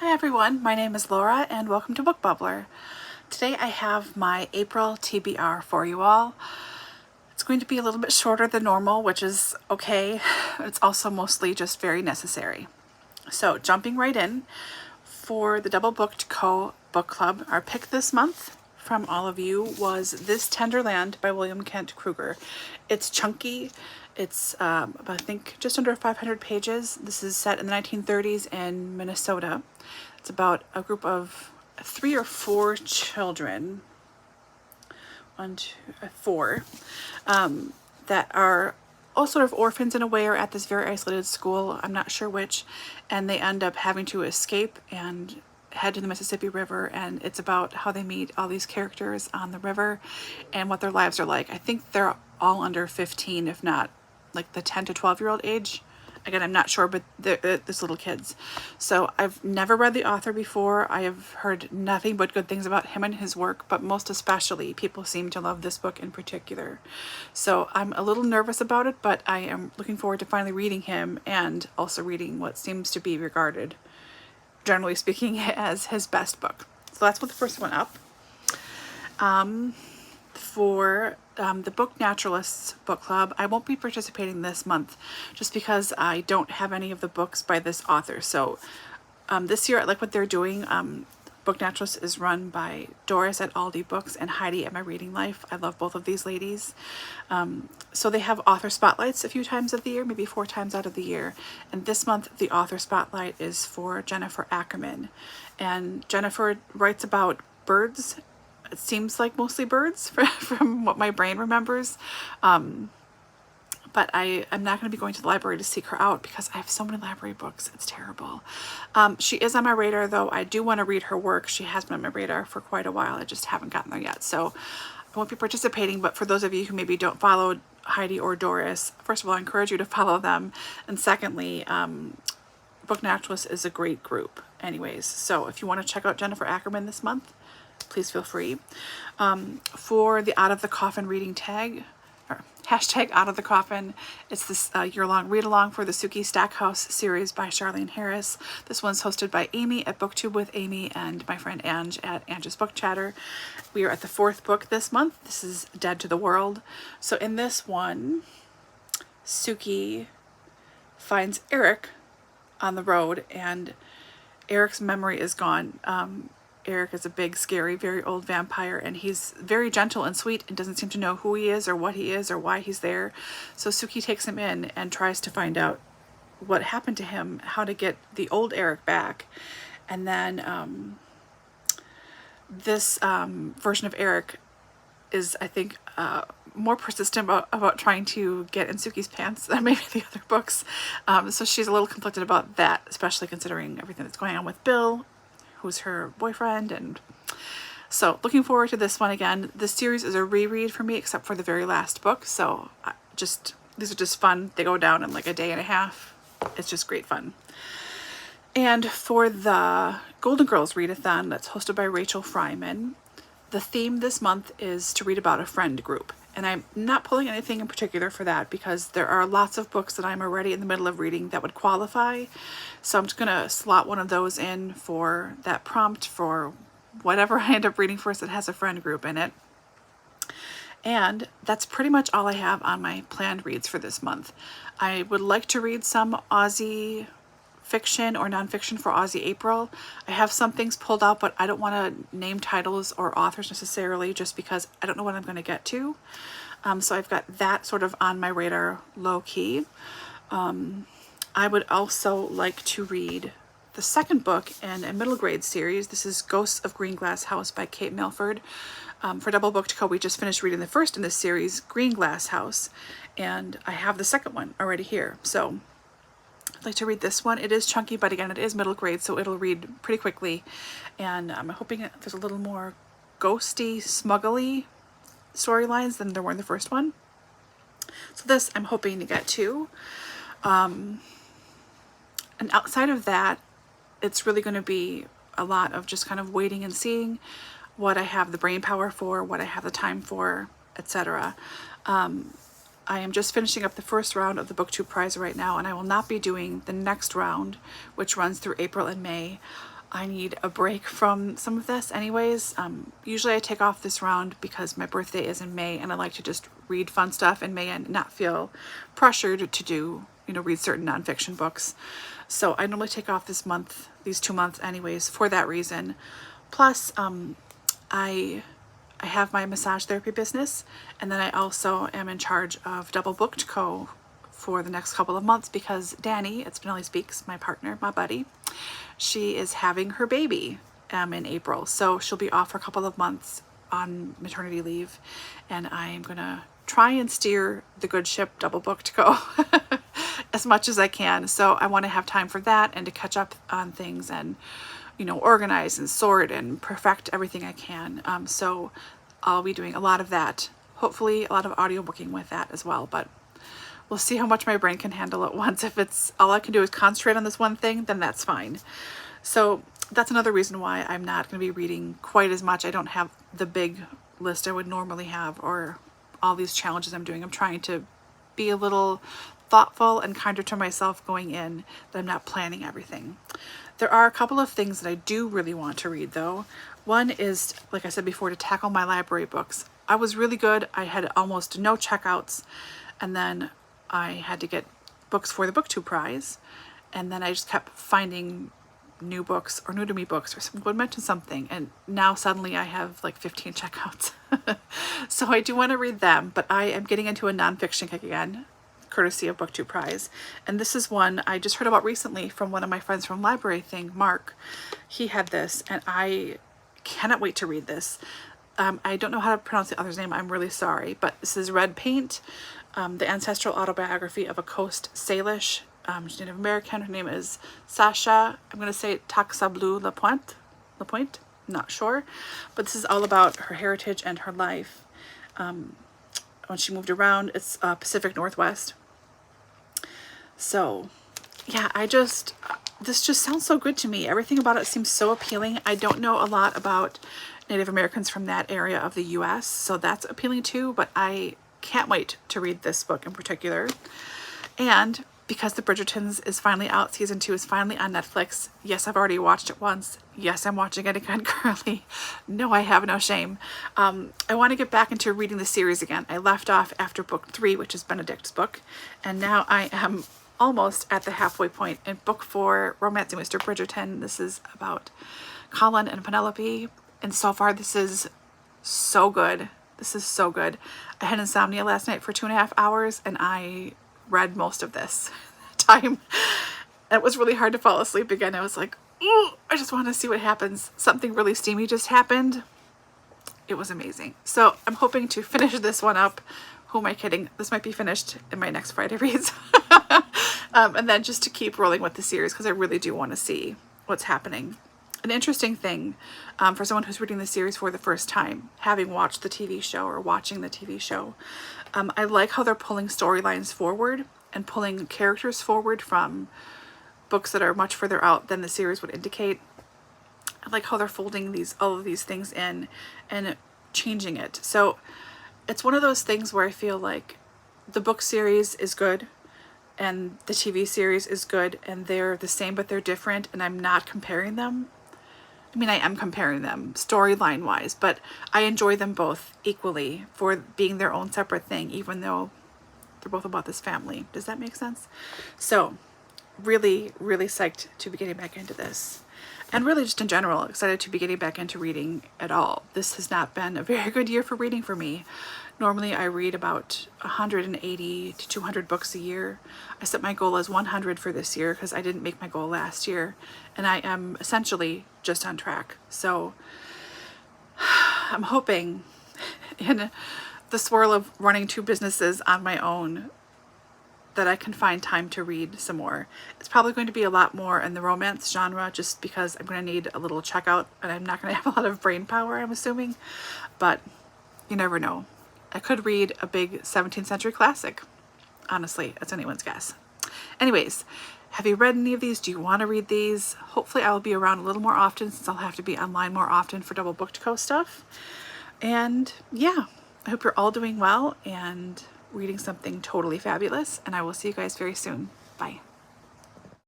Hi everyone, my name is Laura and welcome to Book Bubbler. Today I have my April TBR for you all. It's going to be a little bit shorter than normal, which is okay. It's also mostly just very necessary. So jumping right in, for the DoubleBookedCo book club, our pick this month from all of you was This Tender Land by William Kent Kreuger. It's chunky. It's I think just under 500 pages. This is set in the 1930s in Minnesota. It's about a group of 3 or 4 children, four, that are all sort of orphans in a way, or at this very isolated school, I'm not sure which, and they end up having to escape and head to the Mississippi River, and it's about how they meet all these characters on the river and what their lives are like. I think they're all under 15, if not like the 10 to 12-year-old age. Again, I'm not sure, but they're just little kids. So I've never read the author before. I have heard nothing but good things about him and his work, but most especially people seem to love this book in particular. So I'm a little nervous about it, but I am looking forward to finally reading him and also reading what seems to be regarded, generally speaking, as his best book. So that's what the first one up. For the Book Naturalists book club, I won't be participating this month just because I don't have any of the books by this author. So this year I like what they're doing. Book Naturalists is run by Doris at Aldi Books and Heidi at My Reading Life. I love both of these ladies. So they have author spotlights a few times of the year, maybe 4 times out of the year. And this month the author spotlight is for Jennifer Ackerman. And Jennifer writes about birds. It seems like mostly birds from what my brain remembers. But I'm not going to be going to the library to seek her out because I have so many library books. It's terrible. She is on my radar, though. I do want to read her work. She has been on my radar for quite a while. I just haven't gotten there yet. So I won't be participating. But for those of you who maybe don't follow Heidi or Doris, first of all, I encourage you to follow them. And secondly, Book Naturalists is a great group anyways. So if you want to check out Jennifer Ackerman this month, please feel free. For the Out of the Coffin reading tag, or hashtag Out of the Coffin, it's this year-long read-along for the Sookie Stackhouse series by Charlaine Harris. This one's hosted by Amy at BookTube with Amy and my friend Ange at Ange's Book Chatter. We are at the 4th book this month. This is Dead to the World. So in this one, Sookie finds Eric on the road, and Eric's memory is gone. Eric is a big, scary, very old vampire, and he's very gentle and sweet and doesn't seem to know who he is or what he is or why he's there. So Sookie takes him in and tries to find out what happened to him, how to get the old Eric back. And then this version of Eric is, I think, more persistent about trying to get in Sookie's pants than maybe the other books. So she's a little conflicted about that, especially considering everything that's going on with Bill, who's her boyfriend. And so looking forward to this one again. This series is a reread for me, except for the very last book. So these are just fun. They go down in like a day and a half. It's just great fun. And for the Golden Girls readathon that's hosted by Rachel Fryman, the theme this month is to read about a friend group. And I'm not pulling anything in particular for that because there are lots of books that I'm already in the middle of reading that would qualify. So I'm just going to slot one of those in for that prompt for whatever I end up reading first that has a friend group in it. And that's pretty much all I have on my planned reads for this month. I would like to read some Aussie fiction or nonfiction for Aussie April. I have some things pulled out, but I don't want to name titles or authors necessarily just because I don't know what I'm going to get to. So I've got that sort of on my radar low key. I would also like to read the second book in a middle grade series. This is Ghosts of Greenglass House by Kate Milford. For DoubleBookedCo, we just finished reading the first in this series, Greenglass House, and I have the second one already here. So I'd like to read this one. It is chunky, but again, it is middle grade, so it'll read pretty quickly. And I'm hoping there's a little more ghosty, smuggly storylines than there were in the first one. So this I'm hoping to get to. And outside of that, it's really going to be a lot of just kind of waiting and seeing what I have the brain power for, what I have the time for, etc. I am just finishing up the first round of the BookTube Prize right now, and I will not be doing the next round, which runs through April and May, I need a break from some of this anyways. Usually I take off this round because my birthday is in May and I like to just read fun stuff in May and not feel pressured to do, you know, read certain nonfiction books. So I normally take off this month, these 2 months anyways, for that reason. Plus, I have my massage therapy business, and then I also am in charge of DoubleBookedCo for the next couple of months because Danny, it's Benelli Speaks, my partner, my buddy, she is having her baby in April. So she'll be off for a couple of months on maternity leave, and I am gonna try and steer the good ship DoubleBookedCo as much as I can. So I want to have time for that and to catch up on things and, you know, organize and sort and perfect everything I can. So I'll be doing a lot of that. Hopefully a lot of audiobooking with that as well, but we'll see how much my brain can handle at once. If it's all I can do is concentrate on this one thing, then that's fine. So that's another reason why I'm not going to be reading quite as much. I don't have the big list I would normally have or all these challenges I'm doing. I'm trying to be a little thoughtful and kinder to myself going in, that I'm not planning everything. There are a couple of things that I do really want to read though. One is, like I said before, to tackle my library books. I was really good. I had almost no checkouts, and then I had to get books for the BookTube prize, and then I just kept finding new books or new to me books, or someone would mention something, and now suddenly I have like 15 checkouts. So I do want to read them, but I am getting into a nonfiction kick again, courtesy of BookTube prize. And this is one I just heard about recently from one of my friends from library thing, Mark. He had this, and I cannot wait to read this. I don't know how to pronounce the author's name. I'm really sorry, but this is Red Paint, the ancestral autobiography of a Coast Salish. She's Native American. Her name is Sasha. I'm going to say šablu LaPointe. I'm not sure, but this is all about her heritage and her life. When she moved around, it's Pacific Northwest. So yeah, this just sounds so good to me. Everything about it seems so appealing. I don't know a lot about Native Americans from that area of the US, so that's appealing too, but I can't wait to read this book in particular. And because the Bridgertons is finally out, season 2 is finally on Netflix. Yes, I've already watched it once. Yes, I'm watching it again currently. No, I have no shame. I want to get back into reading the series again. I left off after book 3, which is Benedict's book, and now I am almost at the halfway point in book 4, Romancing Mr. Bridgerton. This is about Colin and Penelope, and so far this is so good. This is so good. I had insomnia last night for 2.5 hours, and I read most of this time. It was really hard to fall asleep again. I was like, ooh, I just want to see what happens. Something really steamy just happened. It was amazing. So I'm hoping to finish this one up. Who am I kidding? This might be finished in my next Friday reads. And then just to keep rolling with the series, because I really do want to see what's happening. An interesting thing for someone who's reading the series for the first time, having watched the TV show or watching the TV show, I like how they're pulling storylines forward and pulling characters forward from books that are much further out than the series would indicate. I like how they're folding all of these things in and changing it. So it's one of those things where I feel like the book series is good and the TV series is good, and they're the same but they're different, and I'm not comparing them. I mean, I am comparing them storyline wise, but I enjoy them both equally for being their own separate thing, even though they're both about this family. Does that make sense? So really, really psyched to be getting back into this. And really just in general, excited to be getting back into reading at all. This has not been a very good year for reading for me. Normally I read about 180 to 200 books a year. I set my goal as 100 for this year because I didn't make my goal last year. And I am essentially just on track. So I'm hoping in the swirl of running 2 businesses on my own that I can find time to read some more. It's probably going to be a lot more in the romance genre just because I'm going to need a little checkout and I'm not going to have a lot of brain power, I'm assuming. But you never know. I could read a big 17th century classic. Honestly, that's anyone's guess. Anyways, have you read any of these? Do you want to read these? Hopefully I will be around a little more often since I'll have to be online more often for DoubleBookedCo stuff. And yeah, I hope you're all doing well and reading something totally fabulous, and I will see you guys very soon. Bye.